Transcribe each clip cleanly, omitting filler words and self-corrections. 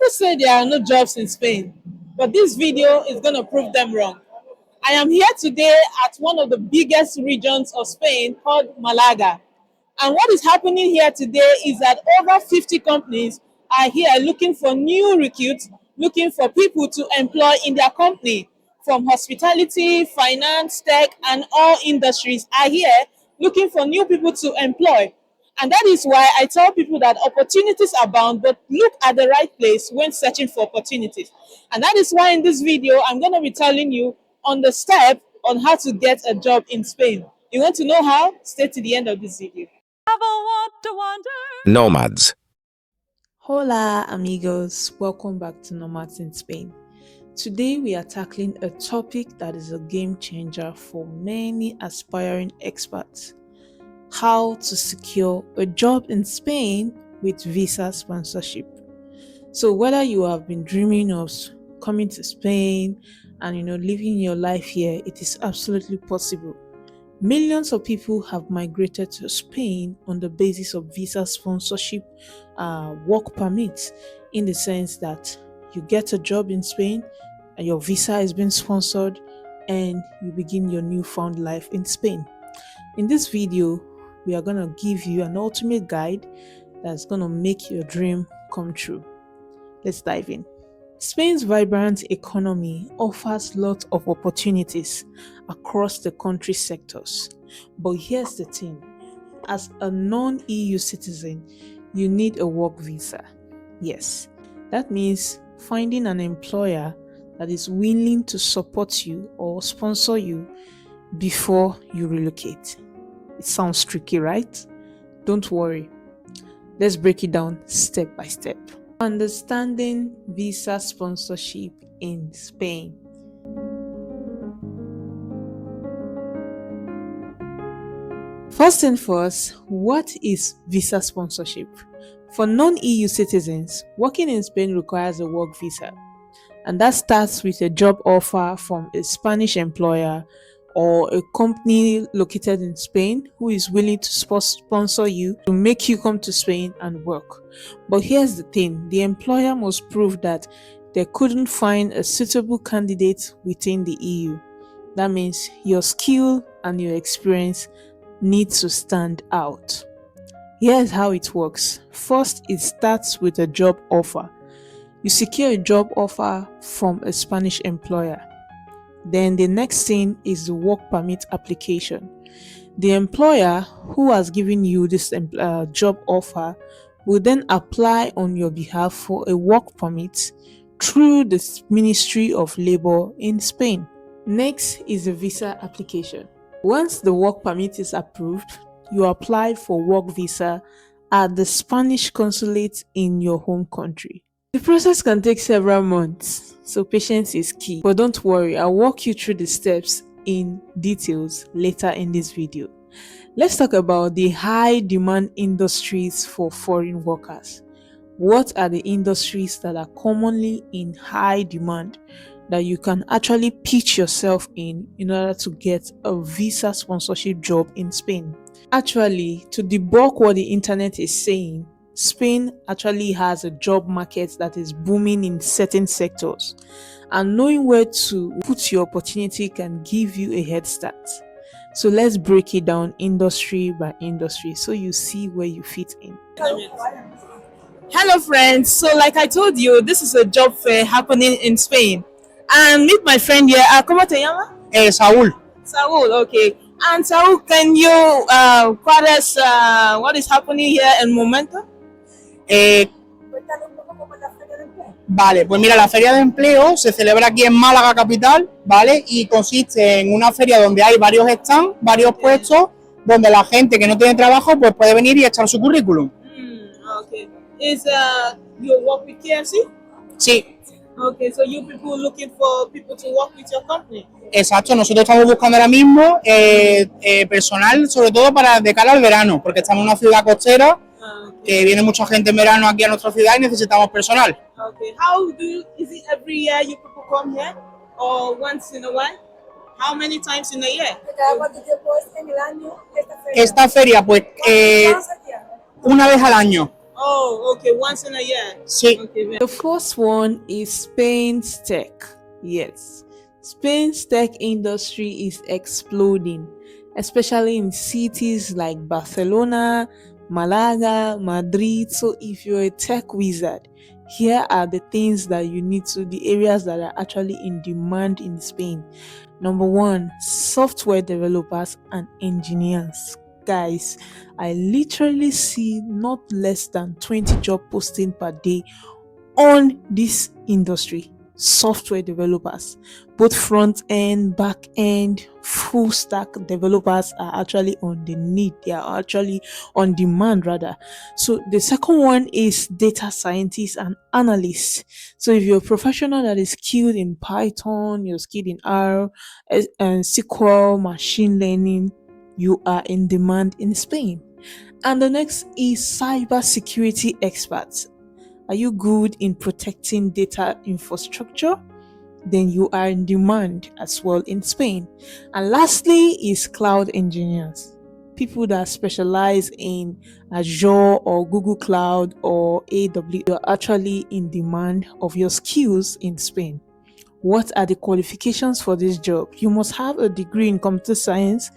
People say there are no jobs in Spain, but this video is going to prove them wrong. I am here today at one of the biggest regions of Spain called Malaga. And what is happening here today is that over 50 companies are here looking for new recruits, looking for people to employ in their company. From hospitality, finance, tech, and all industries are here looking for new people to employ. And that is why I tell people that opportunities abound, but look at the right place when searching for opportunities. And that is why in this video, I'm going to be telling you on the step on how to get a job in Spain. You want to know how? Stay to the end of this video. Nomads. Hola amigos, welcome back to Nomads in Spain. Today we are tackling a topic that is a game changer for many aspiring experts. How to secure a job in Spain with visa sponsorship. So whether you have been dreaming of coming to Spain and living your life here, it is absolutely possible. Millions of people have migrated to Spain on the basis of visa sponsorship, work permits, in the sense that you get a job in Spain, and your visa is being sponsored, and you begin your newfound life in Spain. In this video, we are going to give you an ultimate guide that's going to make your dream come true. Let's dive in. Spain's vibrant economy offers lots of opportunities across the country's sectors. But here's the thing. As a non-EU citizen, you need a work visa. Yes, that means finding an employer that is willing to support you or sponsor you before you relocate. It sounds tricky, right? Don't worry. Let's break it down step by step. Understanding visa sponsorship in Spain. First and first, what is visa sponsorship? For non-EU citizens, working in Spain requires a work visa, and that starts with a job offer from a Spanish employer or a company located in Spain who is willing to sponsor you to make you come to Spain and work. But here's the thing, the employer must prove that they couldn't find a suitable candidate within the EU. That means your skill and your experience need to stand out. Here's how it works. First, it starts with a job offer. You secure a job offer from a Spanish employer. Then the next thing is the work permit application. The employer who has given you this job offer will then apply on your behalf for a work permit through the Ministry of Labor in Spain. Next is the visa application. Once the work permit is approved, you apply for work visa at the Spanish consulate in your home country. The process can take several months, so patience is key. But don't worry, I'll walk you through the steps in details later in this video. Let's talk about the high demand industries for foreign workers. What are the industries that are commonly in high demand that you can actually pitch yourself in order to get a visa sponsorship job in Spain? Actually, to debunk what the internet is saying, Spain actually has a job market that is booming in certain sectors, and knowing where to put your opportunity can give you a head start. So let's break it down industry by industry so you see where you fit in. Hello friends, so like I told you, this is a job fair happening in Spain. And meet my friend here. ¿Cómo te llamas? Saúl. Saúl, okay. And Saúl, can you tell us what is happening here in Momento? Vale, pues mira, la Feria de Empleo se celebra aquí en Málaga capital, ¿vale? Y consiste en una feria donde hay varios stands, varios puestos, donde la gente que no tiene trabajo pues puede venir y echar su currículum. Okay. Is your work with KFC? Sí. Okay, so you people looking for people to work with your company? Exacto, nosotros estamos buscando ahora mismo personal, sobre todo de cara al verano, porque estamos en una ciudad costera, que viene mucha gente en verano aquí a nuestra ciudad y necesitamos personal. Okay, is it every year you people come here, or once in a while? How many times in a year? ¿Cada cuánto tiempo es en el año Esta feria, pues una vez al año. Oh, okay, once in a year. Sí. Okay. The first one is Spain's tech. Yes. Spain's tech industry is exploding, especially in cities like Barcelona, Malaga, Madrid. So if you're a tech wizard, here are the things that you need to, the areas that are actually in demand in Spain. Number one, software developers and engineers. Guys, I literally see not less than 20 job posting per day on this industry. Software developers, both front end, back end, full stack developers are actually on the need. They are actually on demand rather. So the second one is data scientists and analysts. So if you're a professional that is skilled in Python, you're skilled in R and SQL, machine learning, you are in demand in Spain. And the next is cyber security experts. Are you good in protecting data infrastructure? Then you are in demand as well in Spain. And lastly is cloud engineers. People that specialize in Azure or Google Cloud or AWS, you're actually in demand of your skills in Spain. What are the qualifications for this job? You must have a degree in computer science,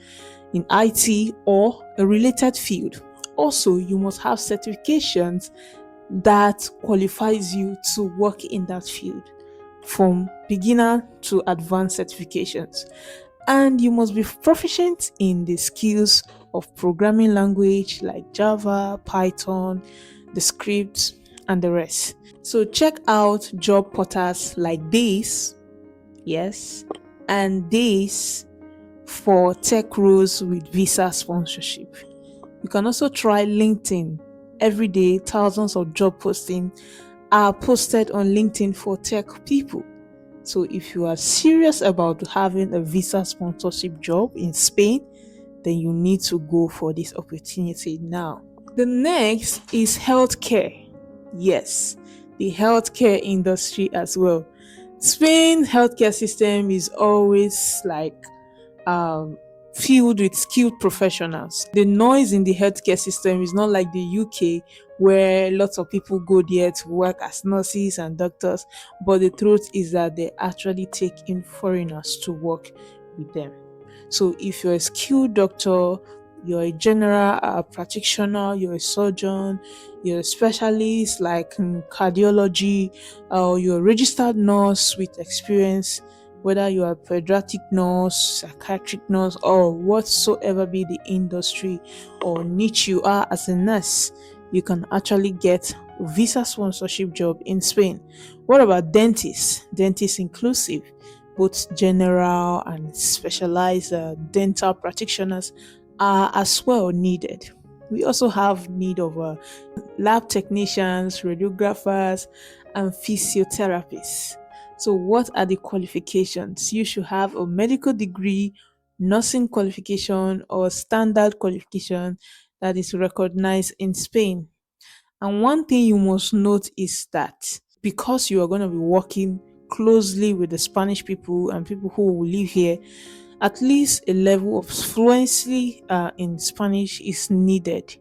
in IT, or a related field. Also, you must have certifications that qualifies you to work in that field, from beginner to advanced certifications. And you must be proficient in the skills of programming language like Java, Python, the script, and the rest. So check out job portals like this, yes, and this for tech roles with visa sponsorship. You can also try LinkedIn. Every day, thousands of job postings are posted on LinkedIn for tech people. So if you are serious about having a visa sponsorship job in Spain, then you need to go for this opportunity now. The next is healthcare. Yes, the healthcare industry as well. Spain healthcare system is always like filled with skilled professionals. The noise in the healthcare system is not like the UK, where lots of people go there to work as nurses and doctors, but the truth is that they actually take in foreigners to work with them. So if you're a skilled doctor, you're a general practitioner, you're a surgeon, you're a specialist like cardiology, or you're a registered nurse with experience, whether you are a pediatric nurse, psychiatric nurse, or whatsoever be the industry or niche you are as a nurse, you can actually get visa sponsorship job in Spain. What about dentists? Dentists inclusive, both general and specialized dental practitioners are as well needed. We also have need of lab technicians, radiographers, and physiotherapists. So, what are the qualifications? You should have a medical degree, nursing qualification, or standard qualification that is recognized in Spain. And one thing you must note is that because you are going to be working closely with the Spanish people and people who will live here, at least a level of fluency in Spanish is needed.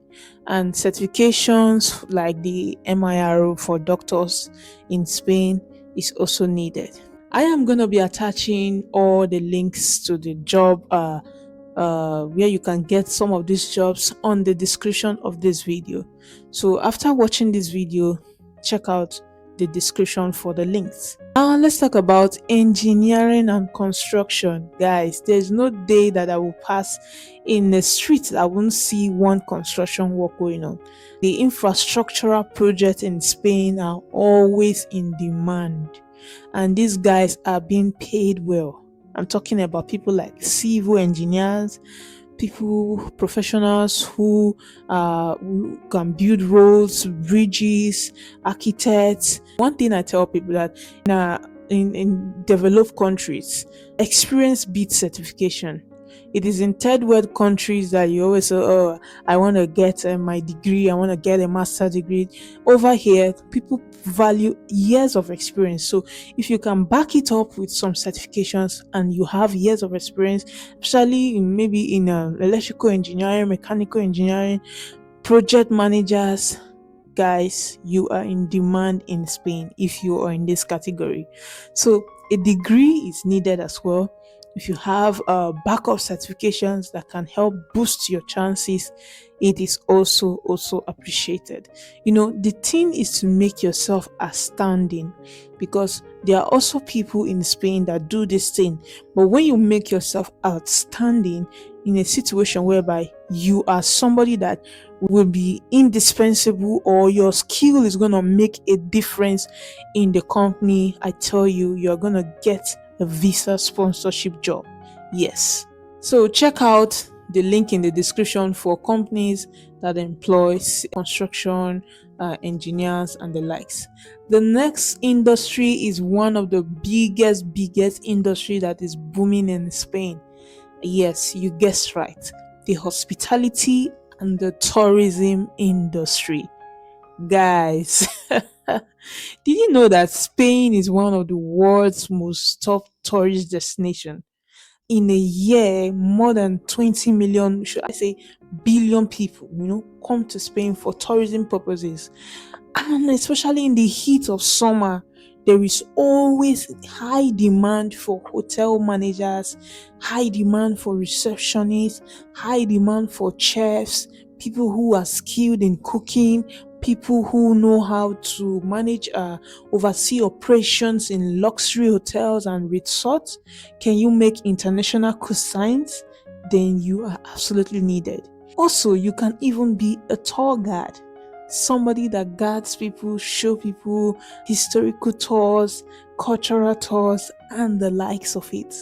And certifications like the MIRO for doctors in Spain is also needed. I am going to be attaching all the links to the job where you can get some of these jobs on the description of this video. So after watching this video, check out the description for the links. Now let's talk about engineering and construction. Guys, there's no day that I will pass in the street that I won't see one construction work going on. The infrastructural projects in Spain are always in demand, and these guys are being paid well. I'm talking about people like civil engineers, professionals who can build roads, bridges, architects. One thing I tell people that in developed countries, experience beats certification. It is in third world countries that you always say, "Oh, I want to get my degree. I want to get a master's degree." Over here, people value years of experience. So if you can back it up with some certifications and you have years of experience, especially maybe in electrical engineering, mechanical engineering, project managers, guys, you are in demand in Spain if you are in this category. So a degree is needed as well. If you have backup certifications that can help boost your chances, it is also appreciated. The thing is to make yourself outstanding, because there are also people in Spain that do this thing. But when you make yourself outstanding in a situation whereby you are somebody that will be indispensable, or your skill is going to make a difference in the company, I tell you, you're going to get a visa sponsorship job. Yes. So check out the link in the description for companies that employ construction engineers and the likes. The next industry is one of the biggest industry that is booming in Spain. Yes, you guessed right. The hospitality and the tourism industry. Guys, did you know that Spain is one of the world's most top tourist destination? In a year, more than 20 million, should I say billion people, come to Spain for tourism purposes. And especially in the heat of summer, there is always high demand for hotel managers, high demand for receptionists, high demand for chefs, people who are skilled in cooking, people who know how to manage oversee operations in luxury hotels and resorts. Can you make international cuisines? Then you are absolutely needed. Also, you can even be a tour guide, somebody that guides people, show people historical tours, cultural tours, and the likes of it.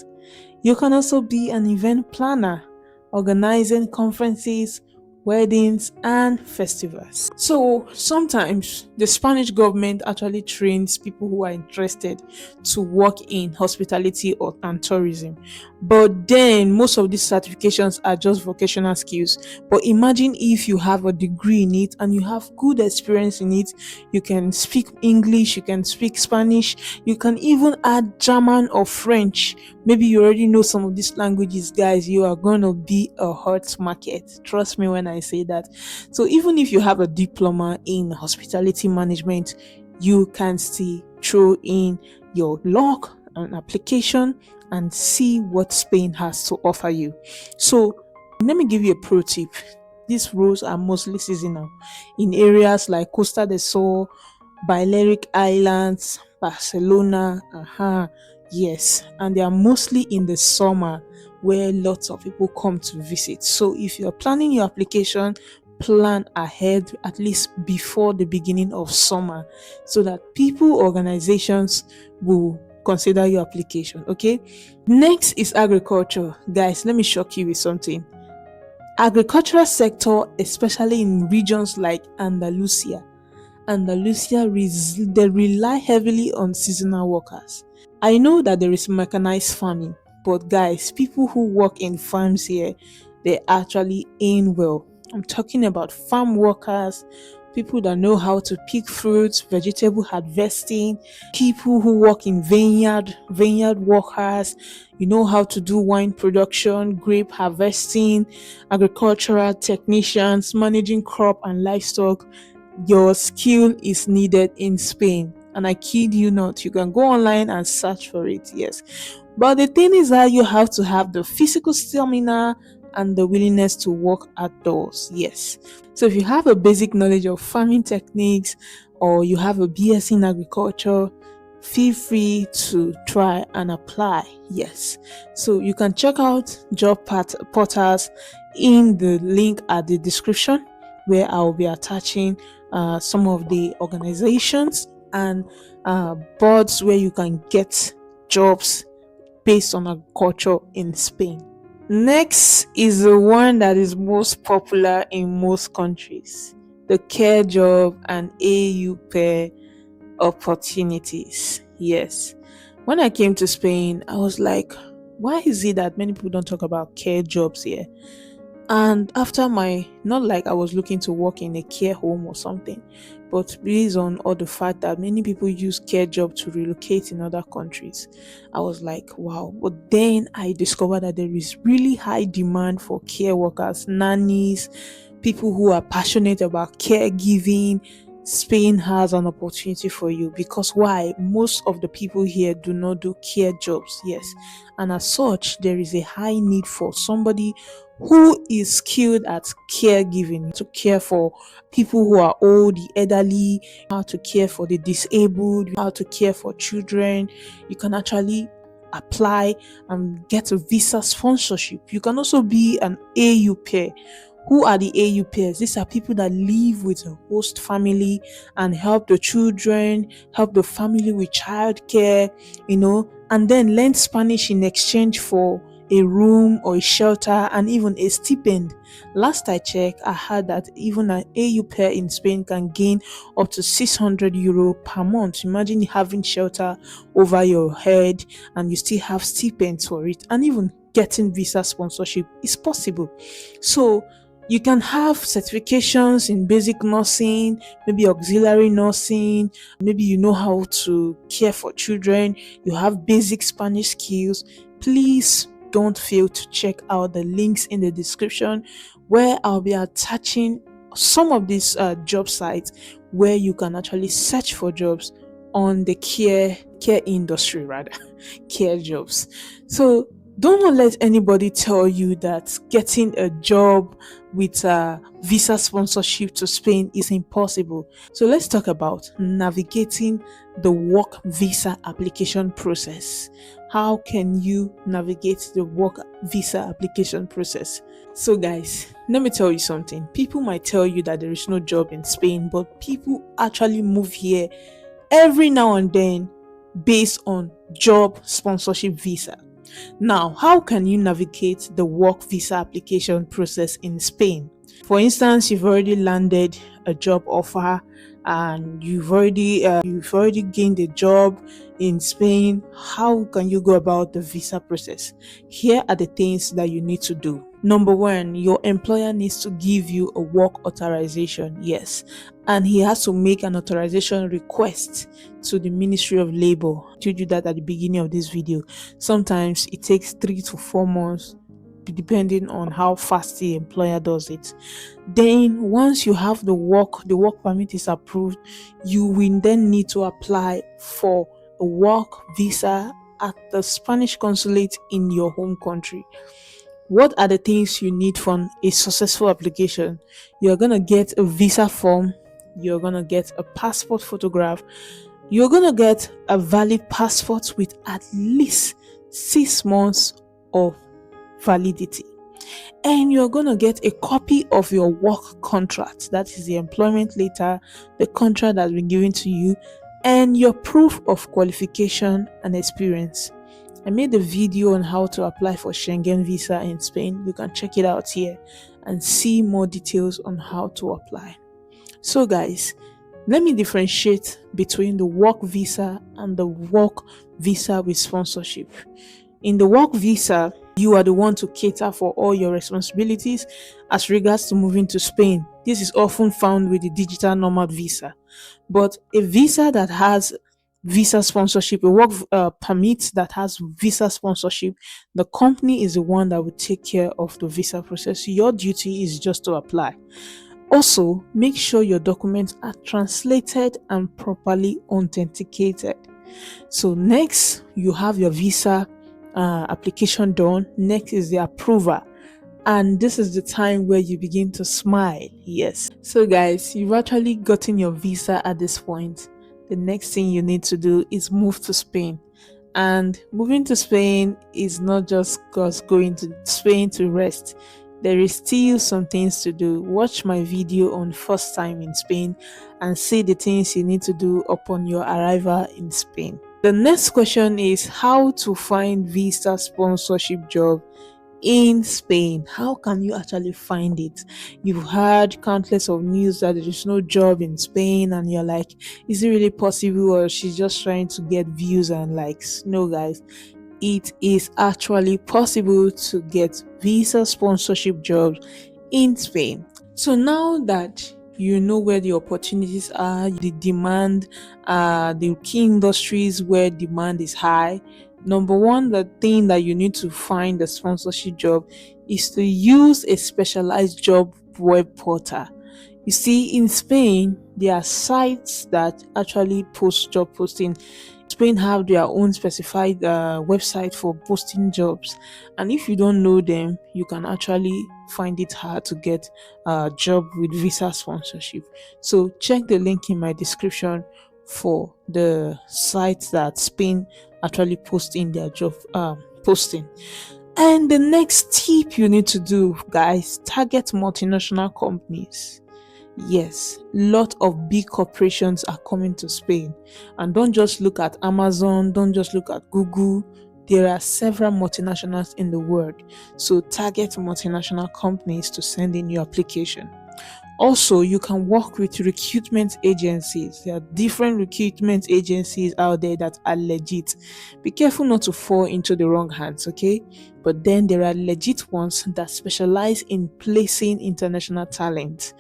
You can also be an event planner, organizing conferences, weddings, and festivals. So sometimes the Spanish government actually trains people who are interested to work in hospitality and tourism. But then most of these certifications are just vocational skills. But imagine if you have a degree in it and you have good experience in it. You can speak English, you can speak Spanish, you can even add German or French. Maybe you already know some of these languages, guys. You are going to be a hot market. Trust me when I say that. So even if you have a diploma in hospitality management, you can still throw in your log and application and see what Spain has to offer you. So let me give you a pro tip. These roles are mostly seasonal in areas like Costa del Sol, Balearic Islands, Barcelona. Yes, and they are mostly in the summer where lots of people come to visit. So if you're planning your application, plan ahead at least before the beginning of summer, so that organizations will consider your application. Okay. Next is agriculture. Guys, let me shock you with something. Agricultural sector, especially in regions like Andalusia, they rely heavily on seasonal workers. I know that there is mechanized farming, but guys, people who work in farms here, they actually earn well. I'm talking about farm workers, people that know how to pick fruits, vegetable harvesting, people who work in vineyard workers, you know how to do wine production, grape harvesting, agricultural technicians, managing crop and livestock. Your skill is needed in Spain. And I kid you not, you can go online and search for it, yes. But the thing is that you have to have the physical stamina and the willingness to work outdoors, yes. So if you have a basic knowledge of farming techniques, or you have a BS in agriculture, feel free to try and apply, yes. So you can check out job portals in the link at the description, where I will be attaching some of the organizations and boards where you can get jobs based on agriculture in Spain. Next is the one that is most popular in most countries, the care job and AU pair opportunities. Yes. When I came to Spain, I was like, why is it that many people don't talk about care jobs here? And after not like I was looking to work in a care home or something, but based on all the fact that many people use care job to relocate in other countries, I was like, wow. But then I discovered that there is really high demand for care workers, nannies, people who are passionate about caregiving, Spain has an opportunity for you. Because why? Most of the people here do not do care jobs, yes, and as such there is a high need for somebody who is skilled at caregiving, to care for people who are old, the elderly, how to care for the disabled, how to care for children. You can actually apply and get a visa sponsorship. You can also be an AU pair. Who are the AU pairs? These are people that live with a host family and help the children, help the family with childcare, and then learn Spanish in exchange for a room or a shelter and even a stipend. Last I checked, I heard that even an AU pair in Spain can gain up to €600 per month. Imagine having shelter over your head and you still have stipends for it, and even getting visa sponsorship is possible. So you can have certifications in basic nursing, maybe auxiliary nursing, maybe you know how to care for children, you have basic Spanish skills. Please don't fail to check out the links in the description, where I'll be attaching some of these job sites where you can actually search for jobs on the care industry, rather care jobs. So don't let anybody tell you that getting a job with a visa sponsorship to Spain is impossible. So let's talk about navigating the work visa application process. How can you navigate the work visa application process? So guys, let me tell you something. People might tell you that there is no job in Spain, but people actually move here every now and then based on job sponsorship visa. Now, how can you navigate the work visa application process in Spain? For instance, you've already landed a job offer and you've already gained a job in Spain. How can you go about the visa process? Here are the things that you need to do. Number one, your employer needs to give you a work authorization, yes, and he has to make an authorization request to the Ministry of Labor. I told you that at the beginning of this video. Sometimes it takes 3 to 4 months depending on how fast the employer does it. Then once you have the work permit is approved, you will then need to apply for a work visa at the Spanish consulate in your home country. What are the things you need from a successful application? You're gonna get a visa form, you're gonna get a passport photograph, you're gonna get a valid passport with at least 6 months of validity, and you're gonna get a copy of your work contract, that is the employment letter, the contract that's been given to you, and your proof of qualification and experience. I made a video on how to apply for Schengen visa in Spain. You can check it out here and see more details on how to apply. So guys, let me differentiate between the work visa and the work visa with sponsorship. In the work visa, you are the one to cater for all your responsibilities as regards to moving to Spain. This is often found with the digital nomad visa. But a visa that has visa sponsorship, a work permit that has visa sponsorship, the company is the one that will take care of the visa process. Your duty is just to apply. Also, make sure your documents are translated and properly authenticated. So next, you have your visa application done. Next is the approval, and this is the time where you begin to smile. Yes, so guys, you've actually gotten your visa at this point. The next thing you need to do is move to Spain. And moving to Spain is not just going to Spain to rest. There is still some things to do. Watch my video on first time in Spain and see the things you need to do upon your arrival in Spain. The next question is how to find visa sponsorship job in Spain. How can you actually find it? You've heard countless of news that there is no job in Spain and you're like, is it really possible, or she's just trying to get views and likes? No guys, it is actually possible to get visa sponsorship jobs in Spain. So now that you know where the opportunities are, the demand, the key industries where demand is high, number one, the thing that you need to find a sponsorship job is to use a specialized job web portal. You see, in Spain, there are sites that actually post job posting. Spain have their own specified website for posting jobs, and if you don't know them, you can actually find it hard to get a job with visa sponsorship. So check the link in my description for the sites that Spain actually post in their job posting. And the next tip you need to do, guys, target multinational companies. Yes, lot of big corporations are coming to Spain. And don't just look at Amazon, don't just look at Google. There are several multinationals in the world. So target multinational companies to send in your application. Also, you can work with recruitment agencies. There are different recruitment agencies out there that are legit. Be careful not to fall into the wrong hands, okay? But then there are legit ones that specialize in placing international talent.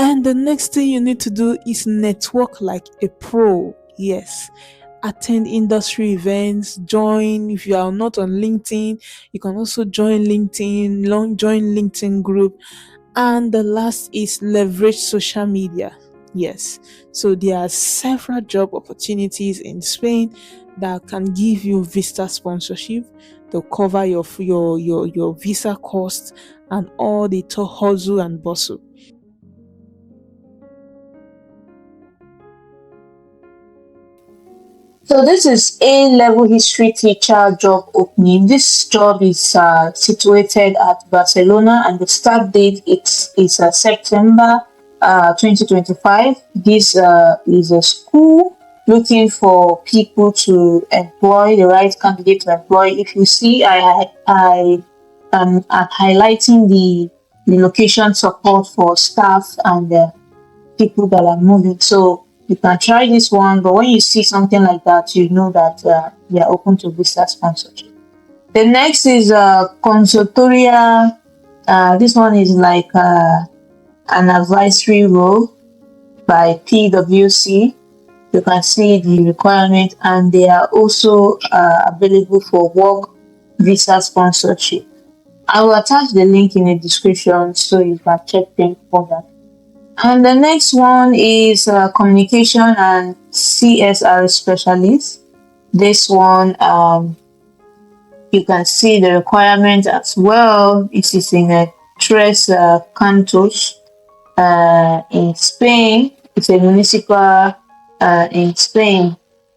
And the next thing you need to do is network like a pro. Yes. Attend industry events, join. If you are not on LinkedIn, you can also join LinkedIn, join LinkedIn group. And the last is leverage social media. Yes. So there are several job opportunities in Spain that can give you visa sponsorship. They'll cover your visa cost and all the hustle and bustle. So this is A-level history teacher job opening. This job is situated at Barcelona, and the start date is September 2025. This is a school looking for people to employ, the right candidate to employ. If you see, I am highlighting the location support for staff and people that are moving. So you can try this one, but when you see something like that, you know that they are open to visa sponsorship. The next is consultoria. This one is like an advisory role by PwC. You can see the requirement, and they are also available for work visa sponsorship. I will attach the link in the description so you can check them further. And the next one is communication and CSR specialist. This one, you can see the requirement as well. It is in a Tres Cantos in Spain. It's a municipal in Spain.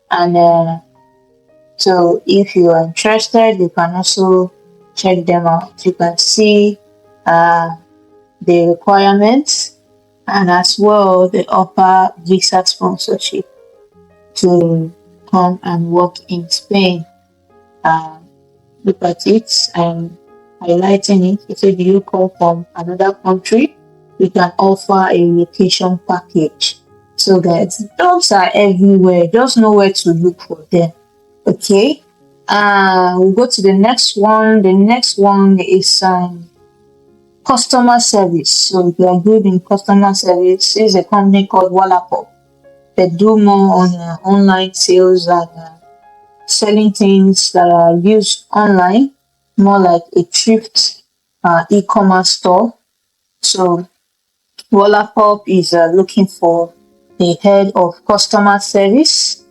And so if you are interested, you can also check them out. You can see the requirements, and as well they offer visa sponsorship to come and work in Spain. Look at it, I'm highlighting it. It said you come from another country, we can offer a relocation package. So guys, jobs are everywhere, just know where to look for them. Okay, we'll go to the next one. The next one is customer service. So if you are good in customer service, this is a company called Wallapop. They do more on online sales and selling things that are used online, more like a thrift e-commerce store. So Wallapop is looking for the head of customer service,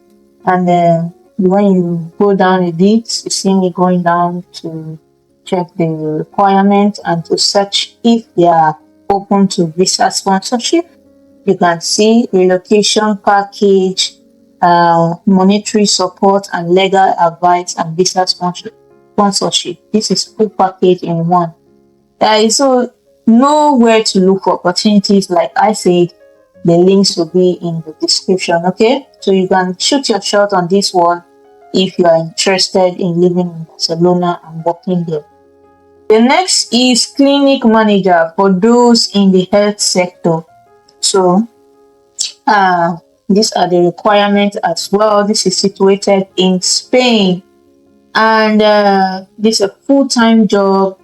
and when you go down a bit, you see me going down to check the requirement and to search if they are open to visa sponsorship. You can see relocation package, monetary support and legal advice and visa sponsorship. This is full package in one. So know where to look for opportunities. Like I said, the links will be in the description. Okay, so you can shoot your shot on this one if you are interested in living in Barcelona and working there. The next is clinic manager for those in the health sector. So these are the requirements as well. This is situated in Spain, and this is a full-time job,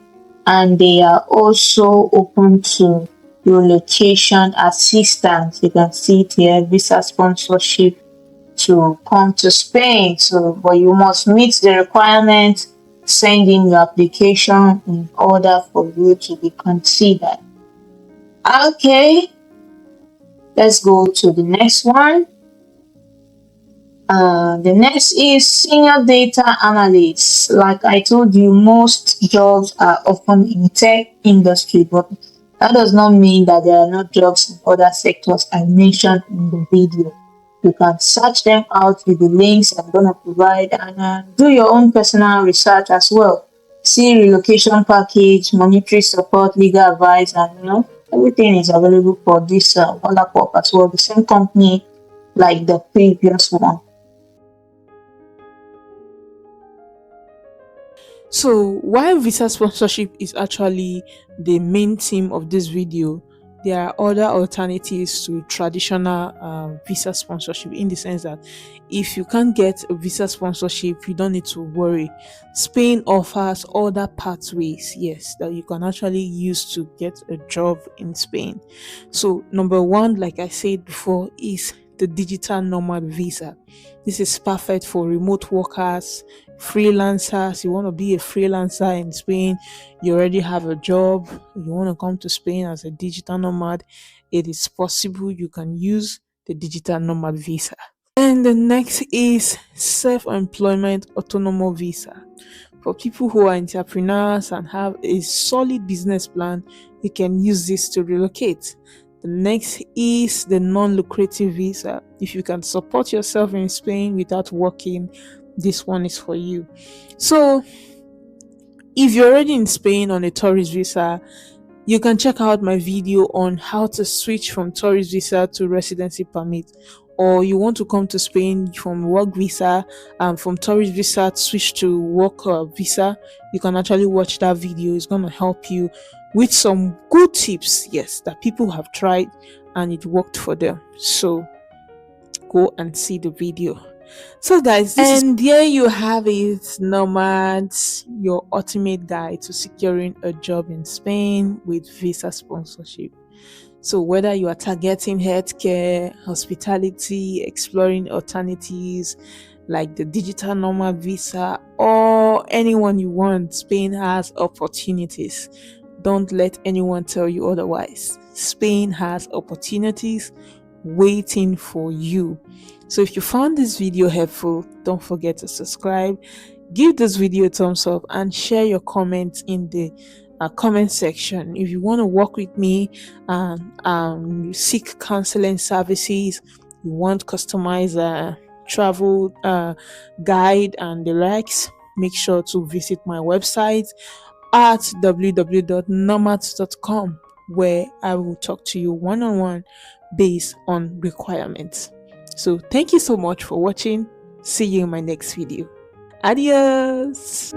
and they are also open to relocation assistance. You can see it here, visa sponsorship to come to Spain. So, but you must meet the requirements, send in your application in order for you to be considered. Okay, Let's go to the next one. The next is senior data analyst. Like I told you, most jobs are often in tech industry, but that does not mean that there are not jobs in other sectors I mentioned in the video. You can search them out with the links I'm gonna provide, and do your own personal research as well. See relocation package, monetary support, legal advice, and everything is available for this other corp as well. The same company like the previous one. So while visa sponsorship is actually the main theme of this video, there are other alternatives to traditional visa sponsorship, in the sense that if you can't get a visa sponsorship, you don't need to worry. Spain offers other pathways, yes, that you can actually use to get a job in Spain. So number one, like I said before, is the digital nomad visa. This is perfect for remote workers, freelancers. You want to be a freelancer in Spain, you already have a job, you want to come to Spain as a digital nomad, it is possible. You can use the digital nomad visa. And the next is self-employment autonomous visa. For people who are entrepreneurs and have a solid business plan, you can use this to relocate. The next is the non-lucrative visa. If you can support yourself in Spain without working, this one is for you. So if you're already in Spain on a tourist visa, you can check out my video on how to switch from tourist visa to residency permit. Or you want to come to Spain from work visa and from tourist visa switch to work visa, you can actually watch that video. It's going to help you with some good tips, yes, that people have tried and it worked for them. So go and see the video. So guys, and there you have it, nomads, your ultimate guide to securing a job in Spain with visa sponsorship. So whether you are targeting healthcare, hospitality, exploring alternatives like the digital nomad visa, or anyone you want, Spain has opportunities. Don't let anyone tell you otherwise. Spain has opportunities waiting for you. So if you found this video helpful, don't forget to subscribe, give this video a thumbs up, and share your comments in the comment section. If you want to work with me and you seek counseling services, you want customized travel guide and the likes, make sure to visit my website at www.nomads.com, where I will talk to you one-on-one based on requirements. So thank you so much for watching. See you in my next video. Adios.